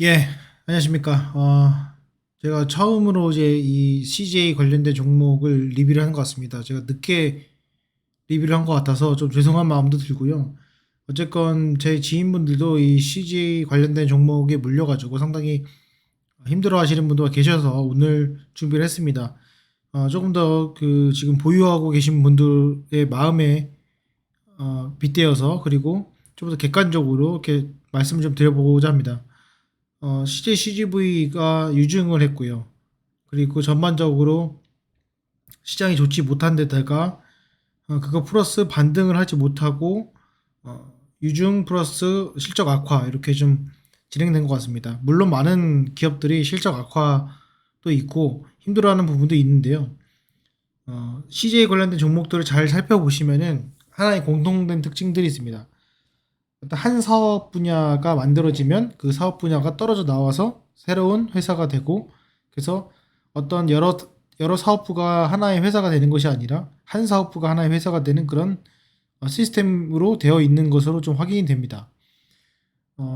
예, 안녕하십니까. 제가 처음으로 이제 이 CJ 관련된 종목을 리뷰를 하는 것 같습니다. 제가 늦게 리뷰를 한 것 같아서 좀 죄송한 마음도 들고요. 어쨌건 제 지인분들도 이 CJ 관련된 종목에 물려가지고 상당히 힘들어 하시는 분도 계셔서 오늘 준비를 했습니다. 조금 더 그 지금 보유하고 계신 분들의 마음에 빗대어서 그리고 좀 더 객관적으로 이렇게 말씀을 좀 드려보고자 합니다. CJ CGV가 유증을 했고요. 그리고 전반적으로 시장이 좋지 못한 데다가 그거 플러스 반등을 하지 못하고 유증 플러스 실적 악화 이렇게 좀 진행된 것 같습니다. 물론 많은 기업들이 실적 악화도 있고 힘들어하는 부분도 있는데요. CJ 관련된 종목들을 잘 살펴보시면은 하나의 공통된 특징들이 있습니다. 일단 한 사업 분야가 만들어지면 그 사업 분야가 떨어져 나와서 새로운 회사가 되고, 그래서 어떤 여러 사업부가 하나의 회사가 되는 것이 아니라 한 사업부가 하나의 회사가 되는 그런 시스템으로 되어 있는 것으로 좀 확인이 됩니다.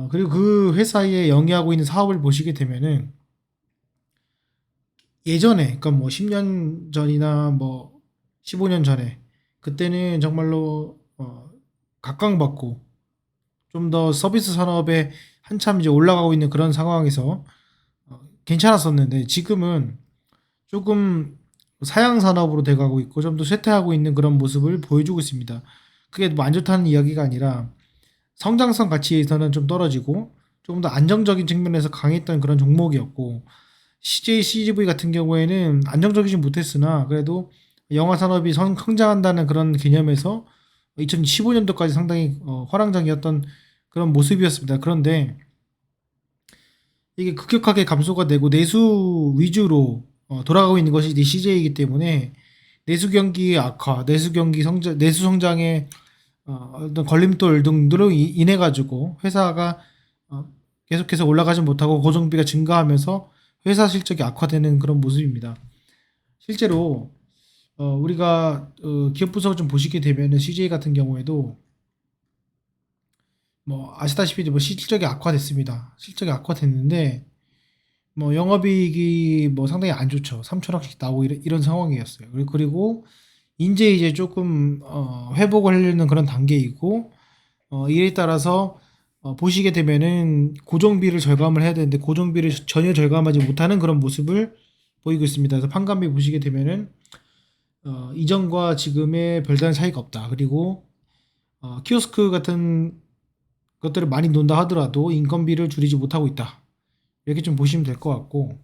그리고 그 회사에 영위하고 있는 사업을 보시게 되면은 예전에, 그러니까 뭐 10년 전이나 뭐 15년 전에, 그때는 정말로 각광받고 좀 더 서비스 산업에 한참 이제 올라가고 있는 그런 상황에서 괜찮았었는데, 지금은 조금 사양 산업으로 돼가고 있고 좀 더 쇠퇴하고 있는 그런 모습을 보여주고 있습니다. 그게 뭐 안 좋다는 이야기가 아니라 성장성 가치에서는 좀 떨어지고 조금 더 안정적인 측면에서 강했던 그런 종목이었고, CJ CGV 같은 경우에는 안정적이지 못했으나 그래도 영화 산업이 성장한다는 그런 개념에서 2015년도까지 상당히 화랑장이었던 그런 모습이었습니다. 그런데 이게 급격하게 감소가 되고 내수 위주로 돌아가고 있는 것이 CJ이기 때문에 내수 경기 악화, 내수 경기 성장, 내수 성장의 어떤 걸림돌 등으로 인해 가지고 회사가 계속해서 올라가지 못하고 고정비가 증가하면서 회사 실적이 악화되는 그런 모습입니다. 실제로 우리가 기업 분석을 좀 보시게 되면은 CJ 같은 경우에도 뭐 아시다시피 뭐 실적이 악화됐습니다. 실적이 악화됐는데 뭐 영업이익이 뭐 상당히 안 좋죠. 3천억씩 나오고 이런 상황이었어요. 그리고 이제 조금 회복을 하려는 그런 단계이고, 이에 따라서 보시게 되면은 고정비를 절감을 해야 되는데 고정비를 전혀 절감하지 못하는 그런 모습을 보이고 있습니다. 그래서 판관비 보시게 되면은 이전과 지금의 별다른 차이가 없다. 그리고 키오스크 같은 것들을 많이 논다 하더라도 인건비를 줄이지 못하고 있다. 이렇게 좀 보시면 될 것 같고,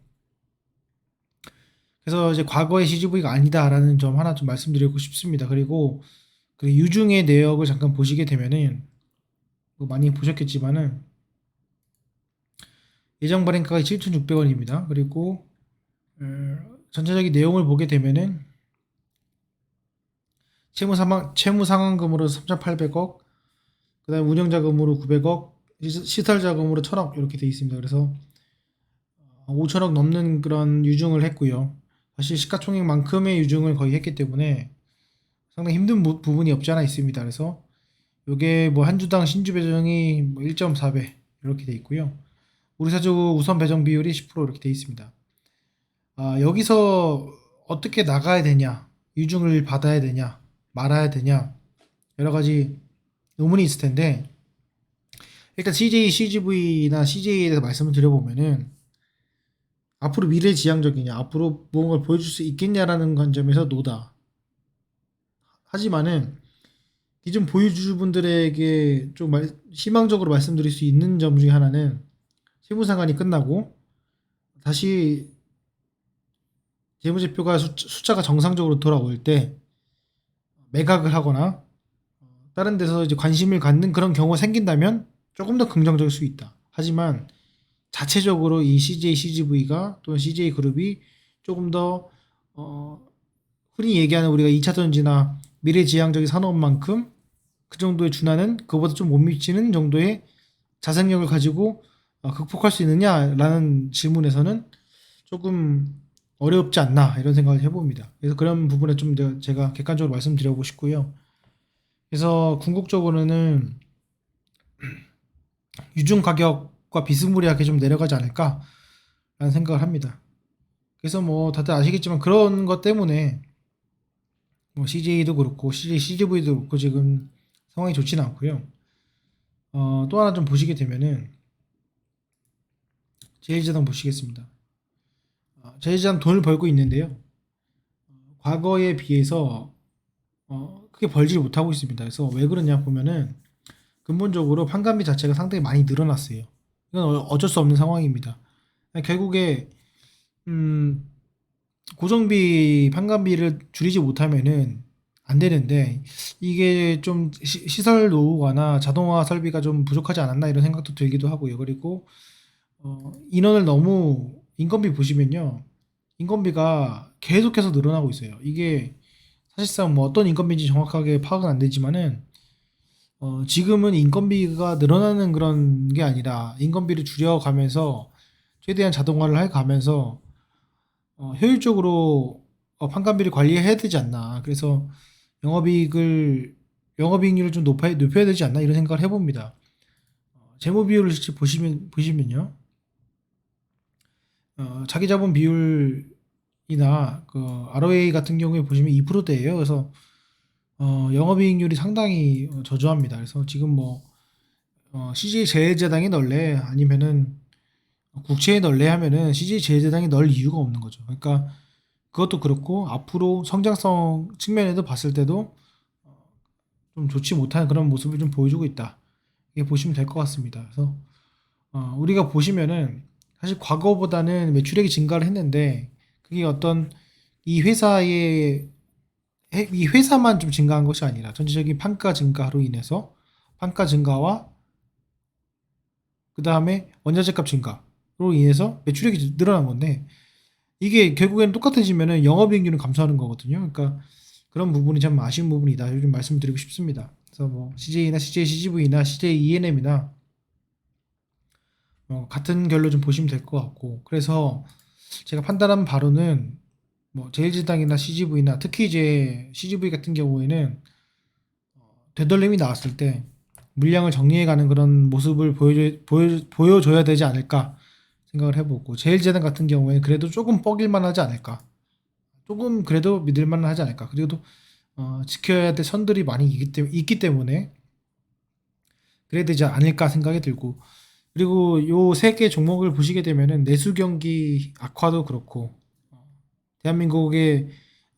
그래서 이제 과거의 CGV가 아니다라는 점 하나 좀 말씀드리고 싶습니다. 그리고 그 유중의 내역을 잠깐 보시게 되면은 뭐 많이 보셨겠지만은 예정 발행가가 7,600원입니다. 그리고 전체적인 내용을 보게 되면은 채무 상환금으로 3,800억, 그다음에 운영 자금으로 900억, 시설 자금으로 1,000억 이렇게 돼 있습니다. 그래서 5천억 넘는 그런 유증을 했고요. 사실 시가총액만큼의 유증을 거의 했기 때문에 상당히 힘든 부분이 없지 않아 있습니다. 그래서 요게 뭐 한 주당 신주 배정이 뭐 1.4배 이렇게 돼 있고요. 우리 사주 우선 배정 비율이 10% 이렇게 돼 있습니다. 여기서 어떻게 나가야 되냐, 유증을 받아야 되냐, 말아야 되냐, 여러 가지 의문이 있을 텐데, 일단 CJ, CGV나 CJ에 대해서 말씀을 드려보면은 앞으로 미래지향적이냐, 앞으로 무언가를 보여줄 수 있겠냐라는 관점에서 노다. 하지만은 기존 보유주분들에게 좀 희망적으로 말씀드릴 수 있는 점 중에 하나는 세무상환이 끝나고 다시 재무제표가 숫자가 정상적으로 돌아올 때 매각을 하거나 다른 데서 이제 관심을 갖는 그런 경우가 생긴다면 조금 더 긍정적일 수 있다. 하지만 자체적으로 이 CJ, CGV가 또는 CJ 그룹이 조금 더 흔히 얘기하는 우리가 2차 전지나 미래지향적인 산업만큼 그 정도에 준하는, 그보다 좀 못 미치는 정도의 자생력을 가지고 극복할 수 있느냐라는 질문에서는 조금 어렵지 않나 이런 생각을 해봅니다. 그래서 그런 부분에 좀 제가 객관적으로 말씀드려보고 싶고요. 그래서 궁극적으로는 유중 가격 비스무리하게 좀 내려가지 않을까라는 생각을 합니다. 그래서 뭐 다들 아시겠지만 그런 것 때문에 뭐 CJ도 그렇고 CGV도 그렇고 지금 상황이 좋지는 않고요. 또 하나 좀 보시게 되면은 제일제당 보시겠습니다. 제일제당 돈을 벌고 있는데요. 과거에 비해서 크게 벌지를 못하고 있습니다. 그래서 왜 그러냐 보면은 근본적으로 판관비 자체가 상당히 많이 늘어났어요. 이건 어쩔 수 없는 상황입니다. 결국에 음, 고정비 판관비를 줄이지 못하면은 안 되는데 이게 좀 시설 노후화나 자동화 설비가 좀 부족하지 않았나 이런 생각도 들기도 하고요. 그리고 인원을 너무 인건비 보시면요. 인건비가 계속해서 늘어나고 있어요. 이게 사실상 뭐 어떤 인건비인지 정확하게 파악은 안 되지만은 지금은 인건비가 늘어나는 그런 게 아니라 인건비를 줄여가면서 최대한 자동화를 해가면서 효율적으로 판관비를 관리해야 되지 않나. 그래서 영업이익을 영업이익률을 좀 높여야 되지 않나 이런 생각을 해봅니다. 재무 비율을 실제 보시면요. 자기 자본 비율이나 그 ROA 같은 경우에 보시면 2%대예요. 그래서 영업이익률이 상당히 저조합니다. 그래서 지금 뭐 CJ 제일제당이 넣을래 아니면은 국채에 넣을래 하면은 CJ 제일제당이 넣을 이유가 없는 거죠. 그러니까 그것도 그렇고 앞으로 성장성 측면에도 봤을 때도 좀 좋지 못한 그런 모습을 좀 보여주고 있다. 이게 보시면 될 것 같습니다. 그래서 우리가 보시면은 사실 과거보다는 매출액이 증가를 했는데 그게 어떤 이 회사의 이 회사만 좀 증가한 것이 아니라 전체적인 판가 증가로 인해서 판가 증가와 그 다음에 원자재값 증가로 인해서 매출액이 늘어난 건데 이게 결국에는 똑같아지면은 영업이익률은 감소하는 거거든요. 그러니까 그런 부분이 참 아쉬운 부분이다. 요즘 말씀드리고 싶습니다. 그래서 뭐 CJ나 CJ CGV나 CJ ENM이나 같은 결로 좀 보시면 될 것 같고 그래서 제가 판단한 바로는 뭐 제일제당이나 CGV나 특히 이제 CGV 같은 경우에는 되돌림이 나왔을 때 물량을 정리해가는 그런 모습을 보여줘야 되지 않을까 생각을 해보고 제일제당 같은 경우에는 그래도 조금 뻐길만 하지 않을까 조금 그래도 믿을만 하지 않을까 그래도 지켜야 될 선들이 많이 있기 때문에 그래야 되지 않을까 생각이 들고 그리고 요 세 개 종목을 보시게 되면은 내수 경기 악화도 그렇고 대한민국의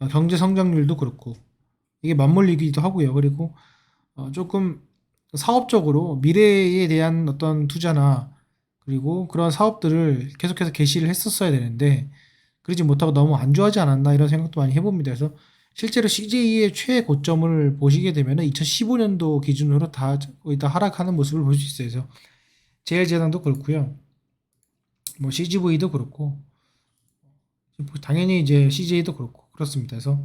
경제 성장률도 그렇고 이게 맞물리기도 하고요. 그리고 조금 사업적으로 미래에 대한 어떤 투자나 그리고 그런 사업들을 계속해서 개시를 했었어야 되는데 그러지 못하고 너무 안좋아하지 않았나 이런 생각도 많이 해봅니다. 그래서 실제로 CJ의 최고점을 보시게 되면은 2015년도 기준으로 다 거의 다 하락하는 모습을 볼 수 있어요. 그래서 제일제당도 그렇고요. 뭐 CGV도 그렇고 당연히 이제 CJ도 그렇고 그렇습니다. 그래서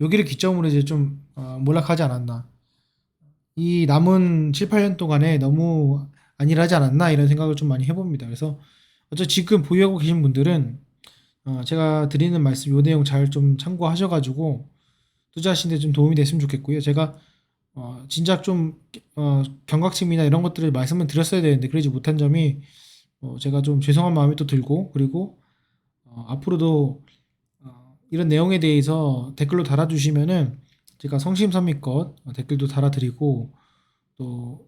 여기를 기점으로 이제 좀 몰락하지 않았나. 이 남은 7, 8년 동안에 너무 안일하지 않았나 이런 생각을 좀 많이 해봅니다. 그래서 어차피 지금 보유하고 계신 분들은 제가 드리는 말씀 요 내용 잘 좀 참고하셔가지고 투자하시는데 좀 도움이 됐으면 좋겠고요. 제가 진작 좀 경각심이나 이런 것들을 말씀을 드렸어야 되는데 그러지 못한 점이 제가 좀 죄송한 마음이 또 들고 그리고 앞으로도 이런 내용에 대해서 댓글로 달아주시면은 제가 성심성의껏 댓글도 달아드리고 또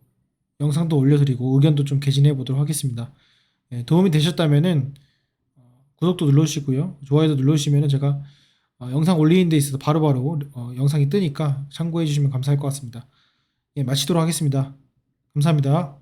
영상도 올려드리고 의견도 좀 개진해 보도록 하겠습니다. 도움이 되셨다면은 구독도 눌러주시고요. 좋아요도 눌러주시면은 제가 영상 올리는 데 있어서 바로바로 영상이 뜨니까 참고해 주시면 감사할 것 같습니다. 마치도록 하겠습니다. 감사합니다.